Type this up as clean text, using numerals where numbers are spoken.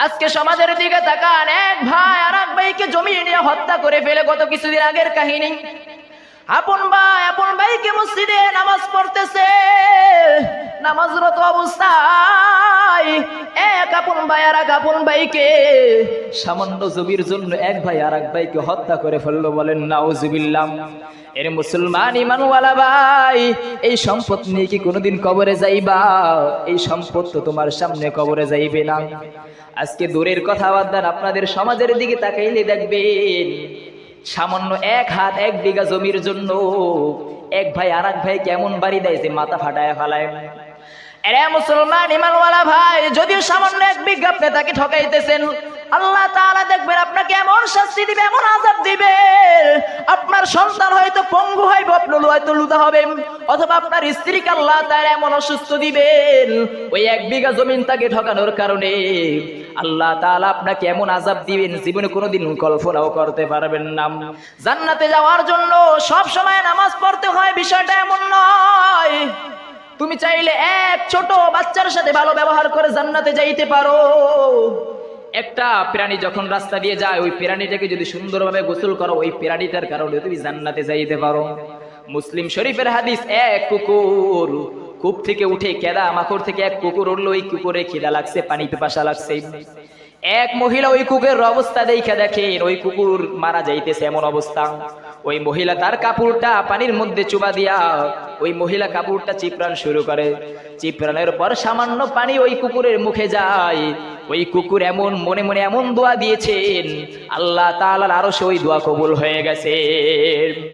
আজকে সমাজের দিকে তাকান, এক ভাই আর এক ভাইকে জমি নিয়ে হত্যা করে ফেলে। গত কিছুদিন আগের কাহিনী। আপন ভাইকে মসজিদে নামাজ পড়তেছে, নামাজরত অবস্থায় এক আপন ভাই আর এক আপন ভাইকে সামান্য জমির জন্য এক ভাই আর এক ভাইকে হত্যা করে ফেললো। বলেন নাউজুবিল্লাহ। এর মুসলমান ইমানওয়ালা ভাই, এই সম্পদ নিয়ে কি কোনোদিন কবরে যাইবা? এই সম্পদ তো তোমার সামনে কবরে যাইবে না। আজকে দূরের কথা বাদ দেন, আপনাদের সমাজের দিকে তাকাইলে দেখবেন সামান্য এক হাত এক বিঘা জমির জন্য এক ভাই আর এক ভাই কেমন বাড়ি দেয় যে মাথা ফাটায় ফেলায়। এরে মুসলমান ইমানওয়ালা ভাই, যদিও সামান্য এক বিঘা আপনি তাকে ঠকাইতেছেন, আল্লাহ তাআলা দেখবেন আপনাকে এমন শাস্তি দিবে, এমন আযাব দিবে। আপনার সন্তান হয়তো পঙ্গু হইবে, আপনার হয়তো লুদা হবে, অথবা আপনার স্ত্রীকে আল্লাহ তাআলা এমন অসুস্থ দিবেন, ওই এক বিঘা জমিন তাকে ঠকানোর কারণে আল্লাহ তাআলা আপনাকে এমন আযাব দিবেন জীবনে কোনোদিন কল্পনাও করতে পারবেন না। জান্নাতে যাওয়ার জন্য সব সময় নামাজ পড়তে হয়, বিষয়টা এমন নয়। তুমি চাইলে এক ছোট বাচ্চার সাথে ভালো ব্যবহার করে জান্নাতে যাইতে পারো। একটা প্রাণী যখন রাস্তা দিয়ে যায়, ওই প্রাণীটাকে যদি সুন্দরভাবে গোসল করো, ওই প্রাণীটার কারণে তুমি জান্নাতে যাইতে পারো। মুসলিম শরীফের হাদিস, এক কুকুর কূপ থেকে উঠে কেদা মাকড় থেকে এক কুকুর উঠলো, ওই কুকুরে খিদা লাগছে, পানি পিপাসা লাগছে। এক মহিলা ওই কুকুরের অবস্থা দেখে দেখেন ওই কুকুর মারা যাইতেছে এমন অবস্থা। ওই মহিলা তার কাপড়টা পানির মধ্যে চুবা দিয়া ওই মহিলা কাপড়টা চিপরান শুরু করে। চিপরানের পর সামান্য পানি ওই কুকুরের মুখে যায়। ওই কুকুর এমন মনে মনে এমন দোয়া দিয়েছেন, আল্লাহ তাআলার আরশে ওই দোয়া কবুল হয়ে গেছে।